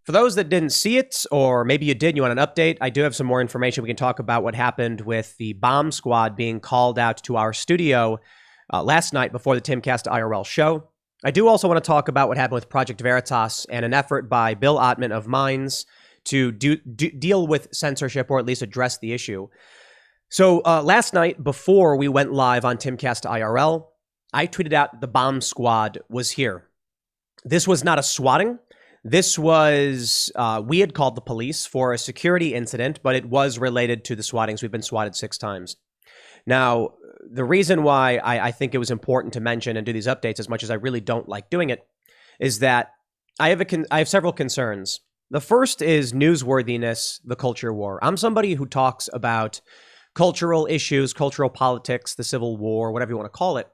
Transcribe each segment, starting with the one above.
For those that didn't see it, or maybe you did, you want an update, I do have some more information. We can talk about what happened with the bomb squad being called out to our studio last night before the Timcast IRL show. I do also want to talk about what happened with Project Veritas and an effort by Bill Ottman of Minds to deal with censorship, or at least address the issue. So last night, before we went live on Timcast IRL, I tweeted out that the bomb squad was here. This was not a swatting. This was, we had called the police for a security incident, but it was related to the swattings. We've been swatted 6 times. Now, the reason why I think it was important to mention and do these updates, as much as I really don't like doing it, is that I have several concerns. The first is newsworthiness, the culture war. I'm somebody who talks about cultural issues, cultural politics, the Civil War, whatever you want to call it.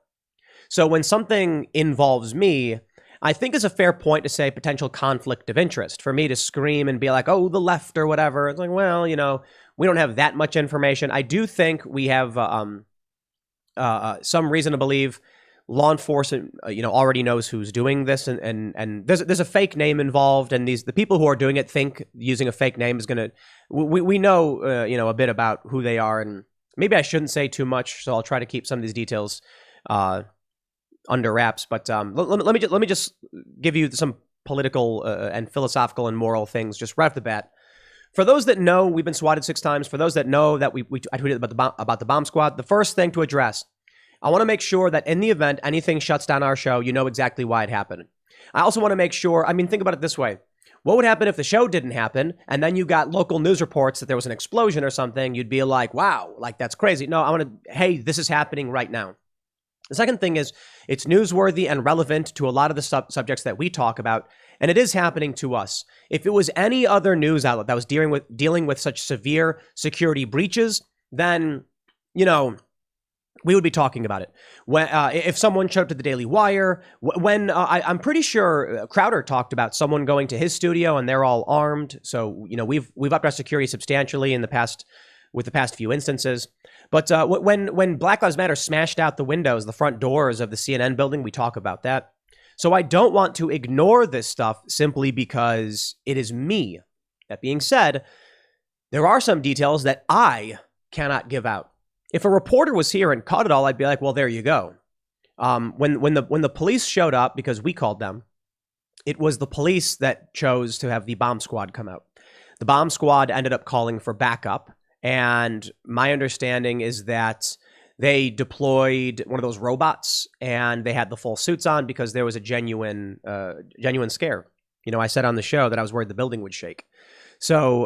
So when something involves me, I think it's a fair point to say potential conflict of interest. For me to scream and be like, oh, the left or whatever. It's like, well, you know, we don't have that much information. I do think we have some reason to believe law enforcement, already knows who's doing this, and there's a fake name involved, and the people who are doing it think using a fake name is gonna. We know a bit about who they are, and maybe I shouldn't say too much, so I'll try to keep some of these details under wraps. But let me just give you some political and philosophical and moral things just right off the bat. For those that know, we've been swatted 6 times. For those that know that I tweeted about the bomb squad, the first thing to address, I want to make sure that in the event anything shuts down our show, you know exactly why it happened. I also want to make sure, think about it this way. What would happen if the show didn't happen and then you got local news reports that there was an explosion or something? You'd be like, wow, like that's crazy. No, I want to, hey, this is happening right now. The second thing is it's newsworthy and relevant to a lot of the subjects that we talk about, and it is happening to us. If it was any other news outlet that was dealing with such severe security breaches, then, we would be talking about it. When if someone showed up to the Daily Wire, I'm pretty sure Crowder talked about someone going to his studio and they're all armed. So we've upped our security substantially in the past few instances. But when Black Lives Matter smashed out the windows, the front doors of the CNN building, we talk about that. So I don't want to ignore this stuff simply because it is me. That being said, there are some details that I cannot give out. If a reporter was here and caught it all, I'd be like, well, there you go. When the police showed up, because we called them, it was the police that chose to have the bomb squad come out. The bomb squad ended up calling for backup. And my understanding is that they deployed one of those robots and they had the full suits on because there was a genuine scare. I said on the show that I was worried the building would shake. So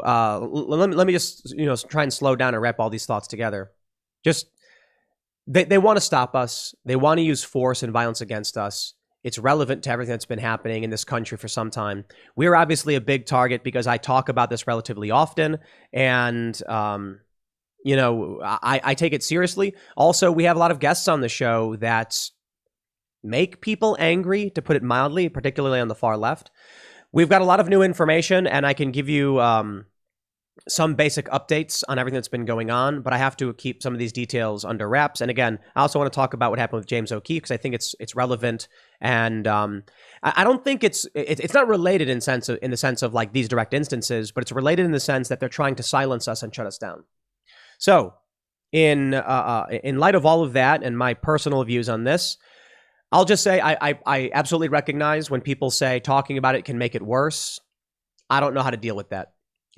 let me just try and slow down and wrap all these thoughts together. Just they want to stop us. They want to use force and violence against us. It's relevant to everything that's been happening in this country for some time. We're obviously a big target because I talk about this relatively often, and I take it seriously. Also, we have a lot of guests on the show that make people angry, to put it mildly, particularly on the far left. We've got a lot of new information, and I can give you some basic updates on everything that's been going on, but I have to keep some of these details under wraps. And again, I also want to talk about what happened with James O'Keefe because I think it's relevant, and I don't think it's not related in the sense of like these direct instances, but it's related in the sense that they're trying to silence us and shut us down. So, in light of all of that and my personal views on this, I'll just say I absolutely recognize when people say talking about it can make it worse. I don't know how to deal with that.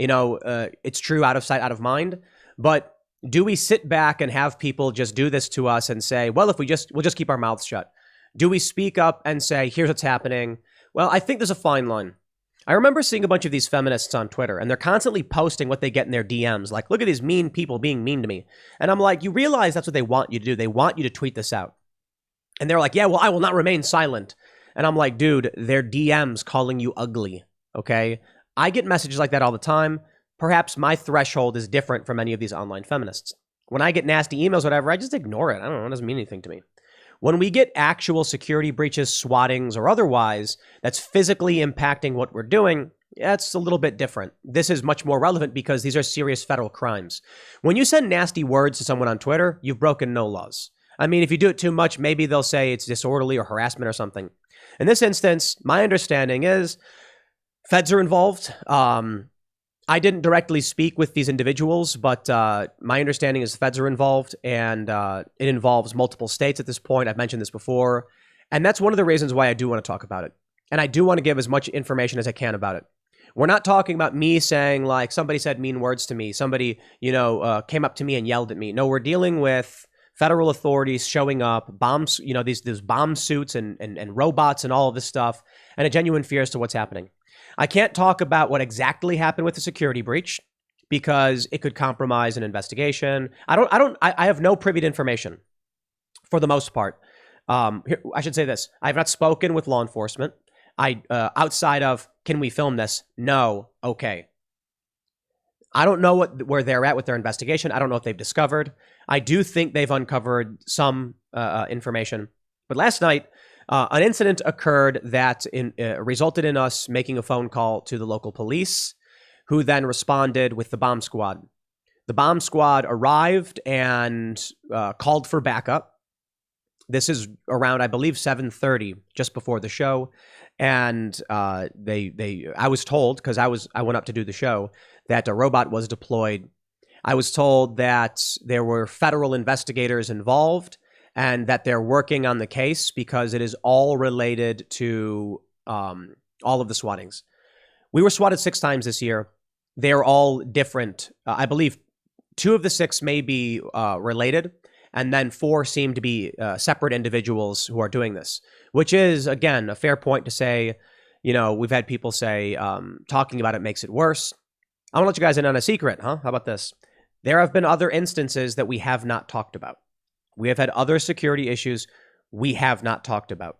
It's true, out of sight, out of mind. But do we sit back and have people just do this to us and say, well, if we'll just keep our mouths shut? Do we speak up and say, here's what's happening? Well, I think there's a fine line. I remember seeing a bunch of these feminists on Twitter, and they're constantly posting what they get in their DMs. Like, look at these mean people being mean to me. And I'm like, you realize that's what they want you to do. They want you to tweet this out. And they're like, yeah, well, I will not remain silent. And I'm like, dude, they're DMs calling you ugly, okay? I get messages like that all the time. Perhaps my threshold is different from many of these online feminists. When I get nasty emails, whatever, I just ignore it. I don't know. It doesn't mean anything to me. When we get actual security breaches, swattings, or otherwise, that's physically impacting what we're doing, that's a little bit different. This is much more relevant because these are serious federal crimes. When you send nasty words to someone on Twitter, you've broken no laws. If you do it too much, maybe they'll say it's disorderly or harassment or something. In this instance, my understanding is Feds are involved. I didn't directly speak with these individuals, but my understanding is the feds are involved, and it involves multiple states at this point. I've mentioned this before, and that's one of the reasons why I do want to talk about it. And I do want to give as much information as I can about it. We're not talking about me saying, like, somebody said mean words to me, somebody, came up to me and yelled at me. No, we're dealing with federal authorities showing up, bombs, these bomb suits and robots and all of this stuff, and a genuine fear as to what's happening. I can't talk about what exactly happened with the security breach because it could compromise an investigation. I have no privy to information for the most part. I should say this. I have not spoken with law enforcement. Outside of, can we film this? No. Okay. I don't know where they're at with their investigation. I don't know what they've discovered. I do think they've uncovered some information. But last night, an incident occurred that resulted in us making a phone call to the local police, who then responded with the bomb squad. The bomb squad arrived and called for backup. This is around, I believe, 7:30, just before the show. And I was told, because I went up to do the show, that a robot was deployed. I was told that there were federal investigators involved and that they're working on the case because it is all related to all of the swattings. We were swatted 6 times this year. They're all different. I believe 2 of the 6 may be related, and then 4 seem to be separate individuals who are doing this, which is, again, a fair point to say. We've had people say talking about it makes it worse. I want to let you guys in on a secret, huh? How about this? There have been other instances that we have not talked about. We have had other security issues we have not talked about.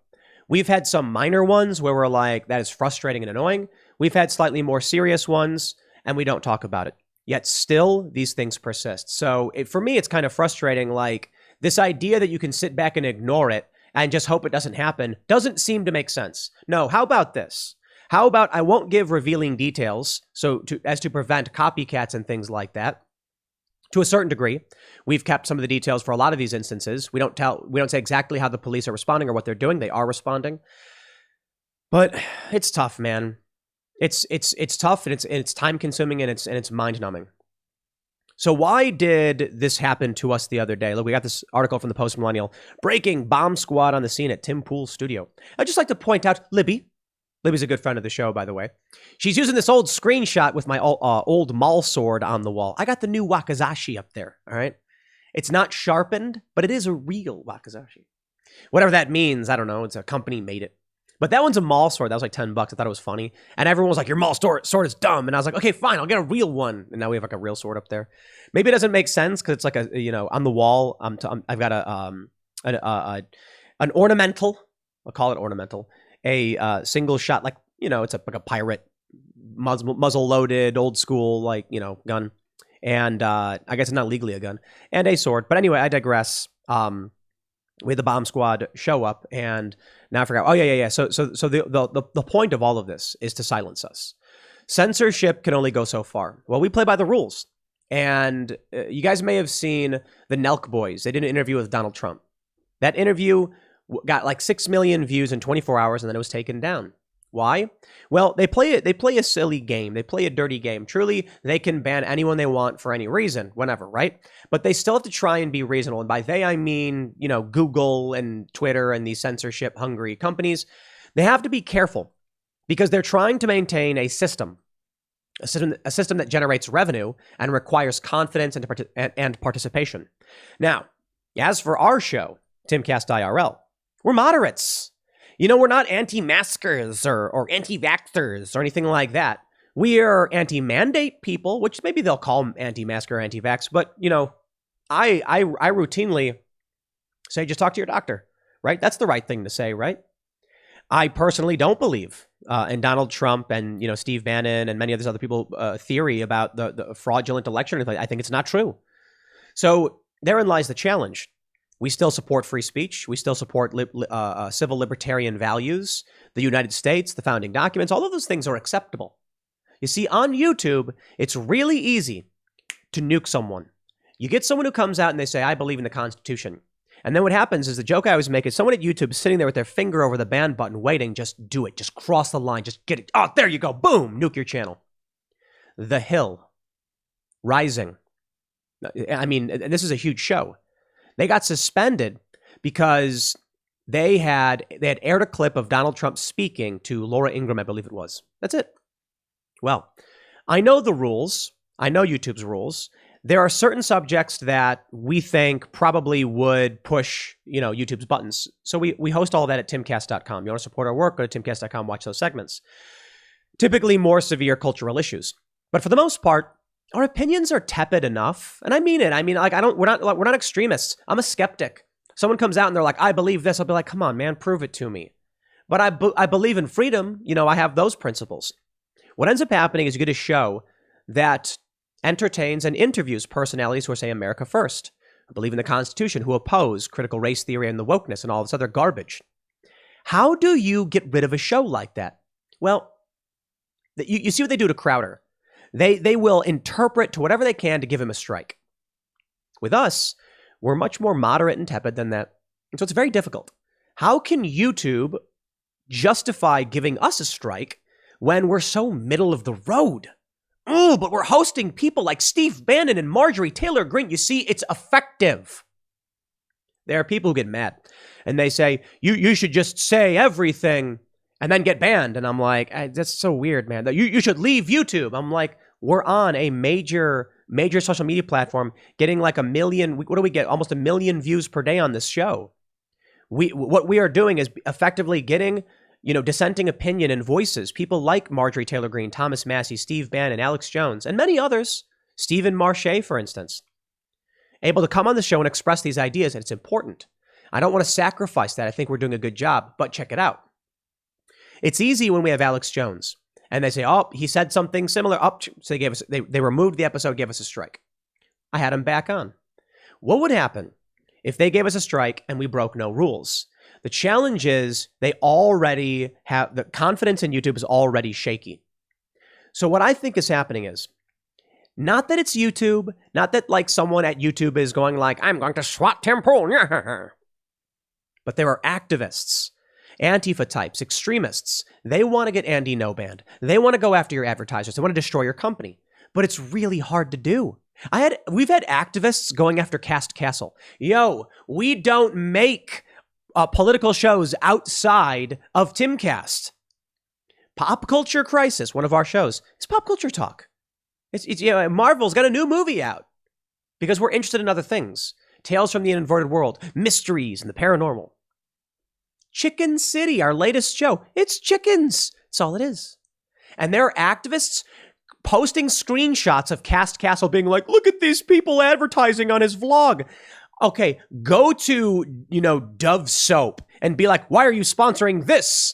We've had some minor ones where we're like, that is frustrating and annoying. We've had slightly more serious ones, and we don't talk about it. Yet still, these things persist. So for me, it's kind of frustrating. Like, this idea that you can sit back and ignore it and just hope it doesn't happen doesn't seem to make sense. No, how about this? How about I won't give revealing details as to prevent copycats and things like that? To a certain degree, we've kept some of the details for a lot of these instances. We don't say exactly how the police are responding or what they're doing. They are responding, but it's tough, man. It's tough, and it's time consuming, and it's mind numbing. So why did this happen to us the other day? Look, we got this article from the Post Millennial: breaking bomb squad on the scene at Tim Pool's studio. I'd just like to point out Libby's a good friend of the show, by the way. She's using this old screenshot with my old mall sword on the wall. I got the new wakizashi up there, all right? It's not sharpened, but it is a real wakizashi. Whatever that means, I don't know. It's a company made it. But that one's a mall sword. That was like $10. I thought it was funny. And everyone was like, your mall sword is dumb. And I was like, okay, fine, I'll get a real one. And now we have like a real sword up there. Maybe it doesn't make sense because it's like on the wall. I've got an ornamental. I'll call it ornamental. A single shot, like, it's like a pirate muzzle loaded, old school, gun. And I guess it's not legally a gun, and a sword. But anyway, I digress. We had the bomb squad show up, and now I forgot. Oh, yeah. So the point of all of this is to silence us. Censorship can only go so far. Well, we play by the rules. And you guys may have seen the Nelk Boys. They did an interview with Donald Trump. That interview got like 6 million views in 24 hours, and then it was taken down. Why? Well, they play a silly game. They play a dirty game. Truly, they can ban anyone they want for any reason, whenever, right? But they still have to try and be reasonable. And by they, I mean, Google and Twitter and these censorship-hungry companies. They have to be careful because they're trying to maintain a system that generates revenue and requires confidence and participation. Now, as for our show, Timcast IRL, we're moderates. We're not anti-maskers or anti-vaxxers or anything like that. We are anti-mandate people, which maybe they'll call anti-mask or anti-vax. But, I routinely say, just talk to your doctor, right? That's the right thing to say, right? I personally don't believe in Donald Trump and, Steve Bannon and many of these other people theory about the fraudulent election. I think it's not true. So therein lies the challenge. We still support free speech. We still support civil libertarian values, the United States, the founding documents. All of those things are acceptable. You see, on YouTube, it's really easy to nuke someone. You get someone who comes out and they say, I believe in the Constitution. And then what happens is the joke I always make is someone at YouTube is sitting there with their finger over the ban button waiting. Just do it. Just cross the line. Just get it. Oh, there you go. Boom. Nuke your channel. The Hill. Rising. I mean, this is a huge show. They got suspended because they had aired a clip of Donald Trump speaking to Laura Ingraham, I believe it was. That's it. Well, I know the rules. I know YouTube's rules. There are certain subjects that we think probably would push, YouTube's buttons. So we host all of that at timcast.com. You want to support our work, go to timcast.com, watch those segments. Typically more severe cultural issues. But for the most part, our opinions are tepid enough. And I mean it. I mean, like, we're not extremists. I'm a skeptic. Someone comes out and they're like, I believe this. I'll be like, come on, man, prove it to me. But I believe in freedom. I have those principles. What ends up happening is you get a show that entertains and interviews personalities who say America first, who believe in the Constitution, who oppose critical race theory and the wokeness and all this other garbage. How do you get rid of a show like that? Well, you see what they do to Crowder. They will interpret to whatever they can to give him a strike. With us, we're much more moderate and tepid than that. And so it's very difficult. How can YouTube justify giving us a strike when we're so middle of the road? Oh, but we're hosting people like Steve Bannon and Marjorie Taylor Greene. You see, it's effective. There are people who get mad and they say, you should just say everything and then get banned. And I'm like, that's so weird, man. You should leave YouTube. I'm like, we're on a major social media platform getting like 1 million. What do we get? Almost 1 million views per day on this show. What we are doing is effectively getting dissenting opinion and voices. People like Marjorie Taylor Greene, Thomas Massey, Steve Bannon, Alex Jones, and many others, Stephen Marche, for instance, able to come on the show and express these ideas, and it's important. I don't want to sacrifice that. I think we're doing a good job, but check it out. It's easy when we have Alex Jones, and they say, oh, he said something similar. So they removed the episode, gave us a strike. I had him back on. What would happen if they gave us a strike and we broke no rules? The challenge is they already have the confidence in YouTube is already shaky. So what I think is happening is not that it's YouTube, not that like someone at YouTube is going like, I'm going to swat Tim Pool. But there are activists, Antifa types, extremists. They want to get Andy no banned. They want to go after your advertisers. They want to destroy your company. But it's really hard to do. We've had activists going after Cast Castle. Yo, we don't make political shows outside of Timcast. Pop Culture Crisis, one of our shows, is pop culture talk. It's Marvel's got a new movie out because we're interested in other things. Tales from the Inverted World, mysteries, and the paranormal. Chicken City, our latest show. It's chickens. That's all it is. And there are activists posting screenshots of Cast Castle being like, look at these people advertising on his vlog. Okay, go to, Dove Soap and be like, why are you sponsoring this?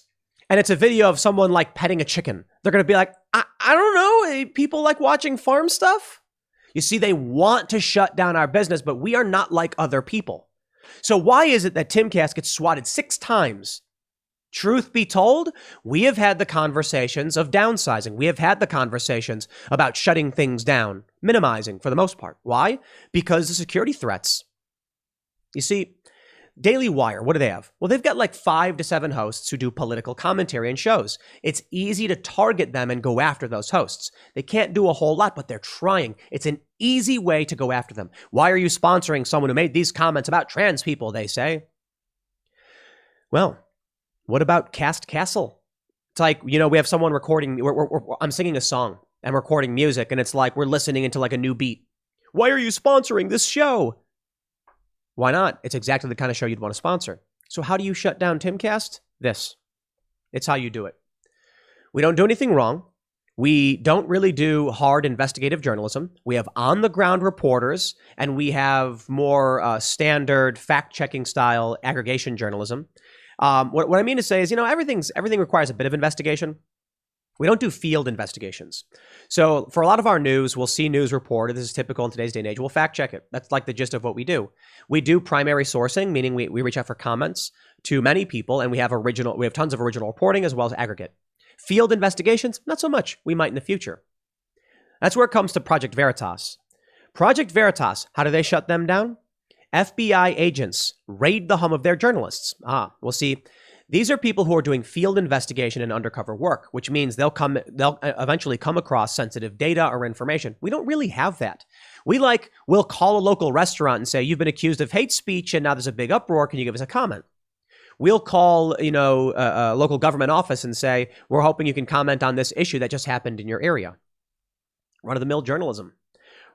And it's a video of someone like petting a chicken. They're going to be like, I don't know. People like watching farm stuff. You see, they want to shut down our business, but we are not like other people. So why is it that Timcast gets swatted 6 times? Truth be told, we have had the conversations of downsizing. We have had the conversations about shutting things down, minimizing for the most part. Why? Because the security threats. You see, Daily Wire, what do they have? Well, they've got like 5 to 7 hosts who do political commentary and shows. It's easy to target them and go after those hosts. They can't do a whole lot, but they're trying. It's an easy way to go after them. Why are you sponsoring someone who made these comments about trans people, they say? Well, what about Cast Castle? It's like, we have someone recording, I'm singing a song and recording music, and it's like we're listening into like a new beat. Why are you sponsoring this show? Why not? It's exactly the kind of show you'd want to sponsor. So how do you shut down Timcast? It's how you do it. We don't do anything wrong. We don't really do hard investigative journalism. We have on-the-ground reporters, and we have more standard fact-checking style aggregation journalism. What I mean to say is, everything requires a bit of investigation. We don't do field investigations. So for a lot of our news, we'll see news reported. This is typical in today's day and age. We'll fact check it. That's like the gist of what we do. We do primary sourcing, meaning we reach out for comments to many people, and we have tons of original reporting as well as aggregate. Field investigations, not so much. We might in the future. That's where it comes to Project Veritas. Project Veritas, how do they shut them down? FBI agents raid the home of their journalists. We'll see. These are people who are doing field investigation and undercover work, which means they'll eventually come across sensitive data or information. We don't really have that. We'll call a local restaurant and say, you've been accused of hate speech and now there's a big uproar. Can you give us a comment? We'll call, a local government office and say, we're hoping you can comment on this issue that just happened in your area. Run-of-the-mill journalism.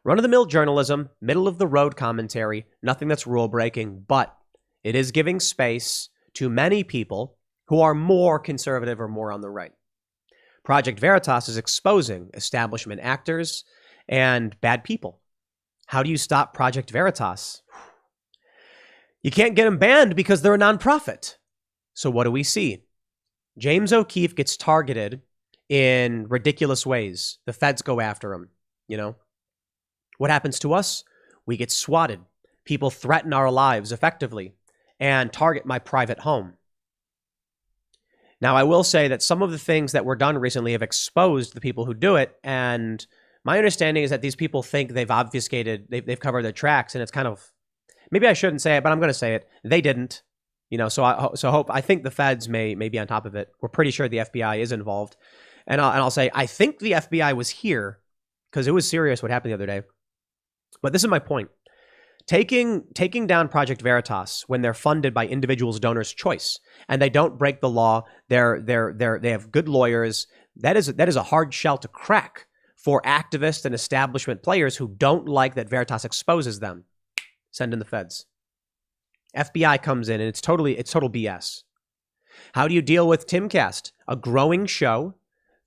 Run-of-the-mill journalism, middle-of-the-road commentary, nothing that's rule-breaking, but it is giving space to many people who are more conservative or more on the right. Project Veritas is exposing establishment actors and bad people. How do you stop Project Veritas? You can't get them banned because they're a nonprofit. So what do we see? James O'Keefe gets targeted in ridiculous ways. The feds go after him, What happens to us? We get swatted. People threaten our lives effectively and target my private home. Now, I will say that some of the things that were done recently have exposed the people who do it, and my understanding is that these people think they've obfuscated, they've covered their tracks, and it's kind of, maybe I shouldn't say it, but I'm going to say it. They didn't, so I think the feds may be on top of it. We're pretty sure the FBI is involved. And I'll say, I think the FBI was here because it was serious what happened the other day. But this is my point. Taking down Project Veritas when they're funded by individuals' donors' choice and they don't break the law, they have good lawyers. That is a hard shell to crack for activists and establishment players who don't like that Veritas exposes them. Send in the feds. FBI comes in and it's total BS. How do you deal with Timcast, a growing show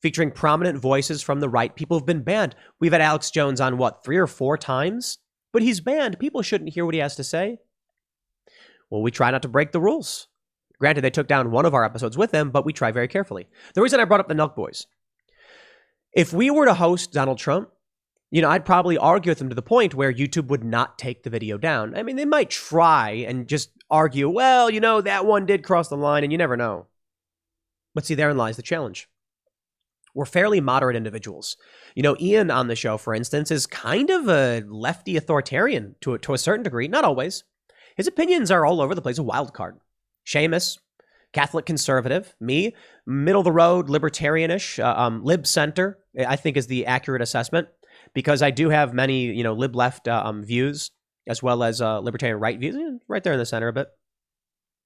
featuring prominent voices from the right? People have been banned. We've had Alex Jones on, 3 or 4 times? But he's banned. People shouldn't hear what he has to say. Well, we try not to break the rules. Granted, they took down one of our episodes with them, but we try very carefully. The reason I brought up the Nelk Boys, if we were to host Donald Trump, I'd probably argue with them to the point where YouTube would not take the video down. I mean, they might try and just argue, well, that one did cross the line, and you never know. But see, therein lies the challenge. We're fairly moderate individuals. Ian on the show, for instance, is kind of a lefty authoritarian to a certain degree. Not always. His opinions are all over the place, a wild card. Seamus, Catholic conservative. Me, middle of the road, libertarianish, lib center, I think is the accurate assessment, because I do have many, lib left views as well as libertarian right views, right there in the center a bit.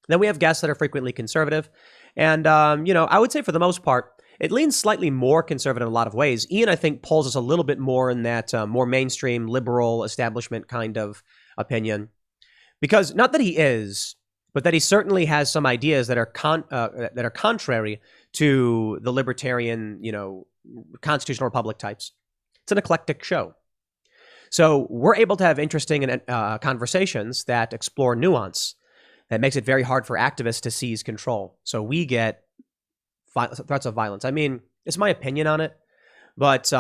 Then we have guests that are frequently conservative. And, I would say for the most part, it leans slightly more conservative in a lot of ways. Ian, I think, pulls us a little bit more in that more mainstream, liberal, establishment kind of opinion. Because not that he is, but that he certainly has some ideas that are contrary to the libertarian, constitutional republic types. It's an eclectic show. So we're able to have interesting conversations that explore nuance that makes it very hard for activists to seize control. So we get threats of violence. I mean, it's my opinion on it, but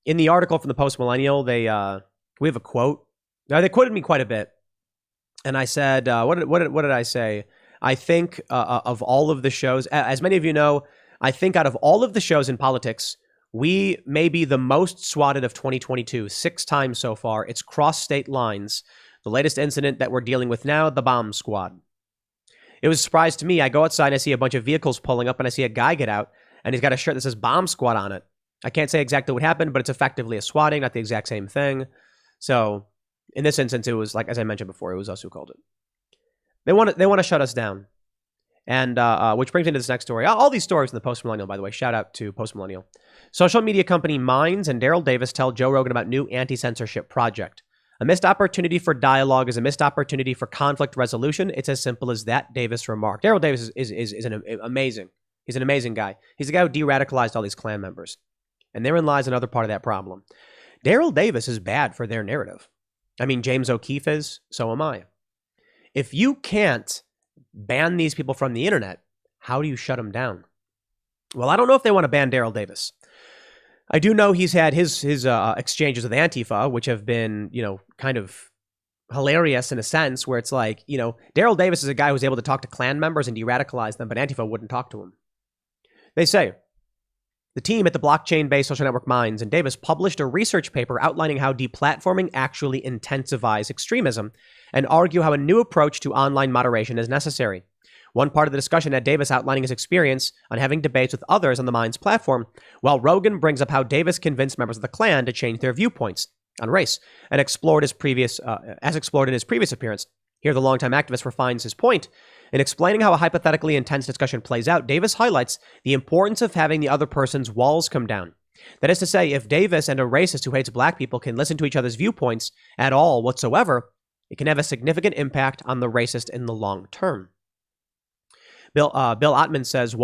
in the article from the Post Millennial, we have a quote. Now, they quoted me quite a bit, and I said, what did I say? I think of all of the shows, as many of you know, I think out of all of the shows in politics, we may be the most swatted of 2022, 6 times so far. It's crossed state lines. The latest incident that we're dealing with now, the bomb squad. It was a surprise to me. I go outside and I see a bunch of vehicles pulling up and I see a guy get out and he's got a shirt that says bomb squad on it. I can't say exactly what happened, but it's effectively a swatting, not the exact same thing. So in this instance, it was like, as I mentioned before, it was us who called it. They want to shut us down. And which brings me to this next story. All these stories in the Post Millennial, by the way. Shout out to Post Millennial. Social media company Minds and Daryl Davis tell Joe Rogan about new anti-censorship project. A missed opportunity for dialogue is a missed opportunity for conflict resolution. It's as simple as that, Davis remarked. Daryl Davis is an amazing. He's an amazing guy. He's the guy who de-radicalized all these Klan members. And therein lies another part of that problem. Daryl Davis is bad for their narrative. I mean, James O'Keefe is, so am I. If you can't ban these people from the internet, how do you shut them down? Well, I don't know if they want to ban Daryl Davis. I do know he's had his exchanges with Antifa, which have been, kind of hilarious in a sense, where it's like, Daryl Davis is a guy who's able to talk to Klan members and de-radicalize them, but Antifa wouldn't talk to him. They say, The team at the blockchain-based social network Minds and Davis published a research paper outlining how deplatforming actually intensifies extremism and argue how a new approach to online moderation is necessary. One part of the discussion had Davis outlining his experience on having debates with others on the Minds platform, while Rogan brings up how Davis convinced members of the Klan to change their viewpoints on race and explored in his previous appearance. Here, the longtime activist refines his point. In explaining how a hypothetically intense discussion plays out, Davis highlights the importance of having the other person's walls come down. That is to say, if Davis and a racist who hates black people can listen to each other's viewpoints at all whatsoever, it can have a significant impact on the racist in the long term. Bill Ottman says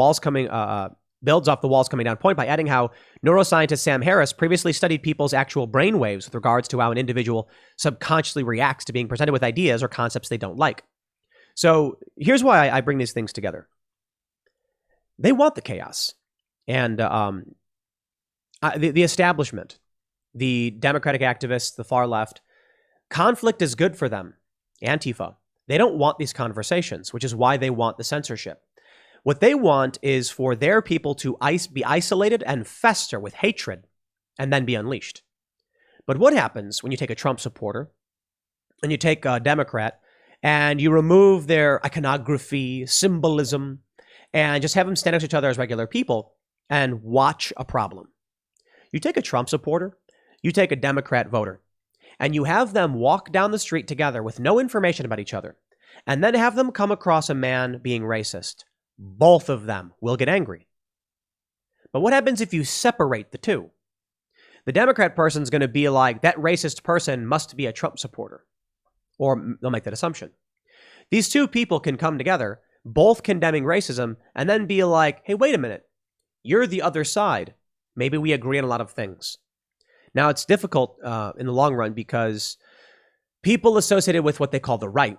builds off the walls coming down point by adding how neuroscientist Sam Harris previously studied people's actual brainwaves with regards to how an individual subconsciously reacts to being presented with ideas or concepts they don't like. So here's why I bring these things together. They want the chaos. And the establishment, the Democratic activists, the far left, conflict is good for them. Antifa. They don't want these conversations, which is why they want the censorship. What they want is for their people to be isolated and fester with hatred and then be unleashed. But what happens when you take a Trump supporter and you take a Democrat and you remove their iconography, symbolism, and just have them stand next to each other as regular people and watch a problem? You take a Trump supporter, you take a Democrat voter, and you have them walk down the street together with no information about each other, and then have them come across a man being racist. Both of them will get angry. But what happens if you separate the two? The Democrat person's going to be like, that racist person must be a Trump supporter. Or they'll make that assumption. These two people can come together, both condemning racism, and then be like, hey, wait a minute. You're the other side. Maybe we agree on a lot of things. Now, it's difficult in the long run because people associated with what they call the right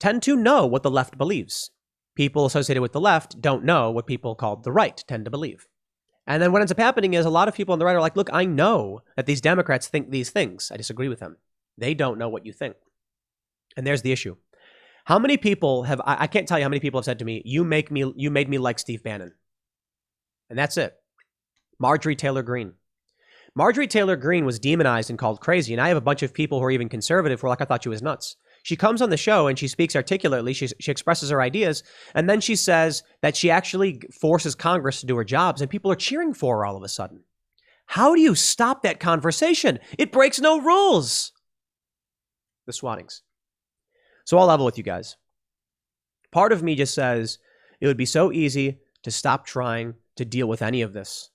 tend to know what the left believes. People associated with the left don't know what people called the right tend to believe. And then what ends up happening is a lot of people on the right are like, look, I know that these Democrats think these things. I disagree with them. They don't know what you think. And there's the issue. How many people have, I can't tell you how many people have said to me, you made me like Steve Bannon. And that's it. Marjorie Taylor Greene. Marjorie Taylor Greene was demonized and called crazy. And I have a bunch of people who are even conservative who are like, I thought she was nuts. She comes on the show and she speaks articulately. She expresses her ideas. And then she says that she actually forces Congress to do her jobs. And people are cheering for her all of a sudden. How do you stop that conversation? It breaks no rules. The swattings. So I'll level with you guys. Part of me just says it would be so easy to stop trying to deal with any of this.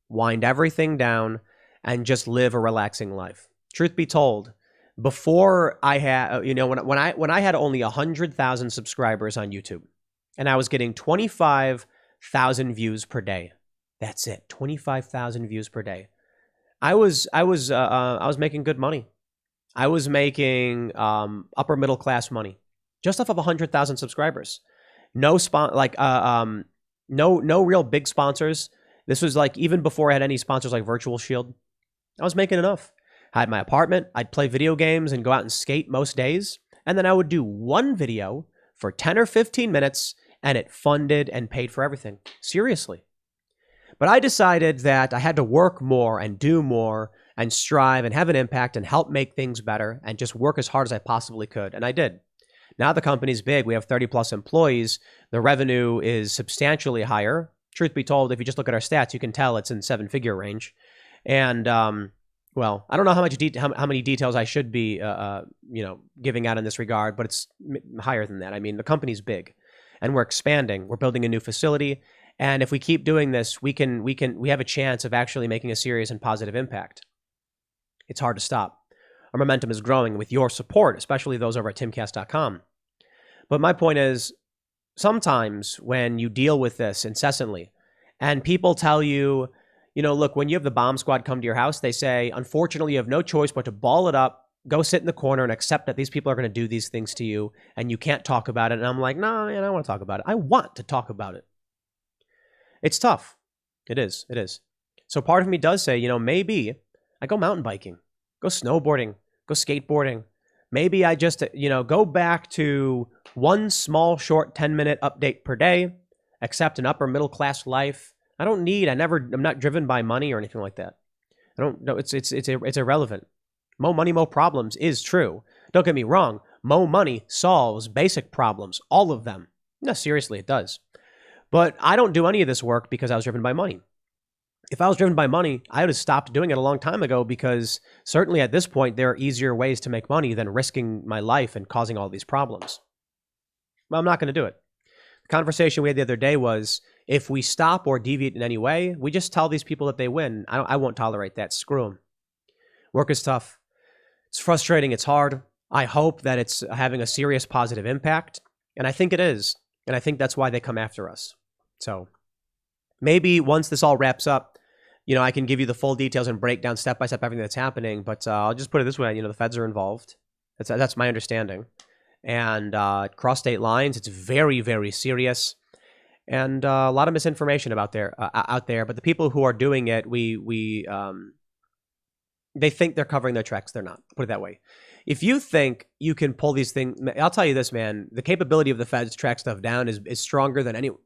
Wind everything down and just live a relaxing life. Truth be told, before I had, when I had only 100,000 subscribers on YouTube, and I was getting 25,000 views per day. That's it, 25,000 views per day. I was making good money. I was making upper middle class money just off of 100,000 subscribers. No real big sponsors. This was like even before I had any sponsors like Virtual Shield. I was making enough. I had my apartment. I'd play video games and go out and skate most days. And then I would do one video for 10 or 15 minutes and it funded and paid for everything. Seriously. But I decided that I had to work more and do more and strive and have an impact and help make things better and just work as hard as I possibly could. And I did. Now the company's big. We have 30 plus employees. The revenue is substantially higher. Truth be told, if you just look at our stats, you can tell it's in 7-figure range. And, well, I don't know how many details I should be, giving out in this regard, but it's higher than that. I mean, the company's big and we're expanding. We're building a new facility. And if we keep doing this, we have a chance of actually making a serious and positive impact. It's hard to stop. Our momentum is growing with your support, especially those over at timcast.com. But my point is, sometimes when you deal with this incessantly and people tell you, look, when you have the bomb squad come to your house, they say, unfortunately, you have no choice but to ball it up, go sit in the corner and accept that these people are going to do these things to you and you can't talk about it. And I'm like, no, I don't want to talk about it. I want to talk about it. It's tough. It is. So part of me does say, maybe I go mountain biking, go snowboarding, go skateboarding. Maybe I just, go back to one small, short 10-minute update per day, accept an upper middle class life. I'm not driven by money or anything like that. I don't know. It's irrelevant. Mo money, mo problems is true. Don't get me wrong. Mo money solves basic problems, all of them. No, seriously, it does. But I don't do any of this work because I was driven by money. If I was driven by money, I would have stopped doing it a long time ago, because certainly at this point, there are easier ways to make money than risking my life and causing all these problems. Well, I'm not going to do it. The conversation we had the other day was, if we stop or deviate in any way, we just tell these people that they win. I won't tolerate that. Screw them. Work is tough. It's frustrating. It's hard. I hope that it's having a serious positive impact. And I think it is. And I think that's why they come after us. So maybe once this all wraps up, I can give you the full details and break down step by step everything that's happening. But I'll just put it this way. The feds are involved. That's my understanding. And cross state lines, it's very, very serious. And a lot of misinformation out there. But the people who are doing it, they think they're covering their tracks. They're not. Put it that way. If you think you can pull these things, I'll tell you this, man. The capability of the feds to track stuff down is stronger than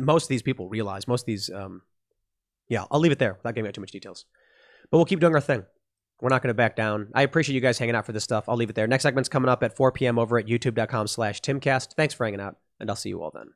most of these people realize. Most of these, I'll leave it there without giving out too much details. But we'll keep doing our thing. We're not going to back down. I appreciate you guys hanging out for this stuff. I'll leave it there. Next segment's coming up at 4 p.m. over at youtube.com/Timcast. Thanks for hanging out, and I'll see you all then.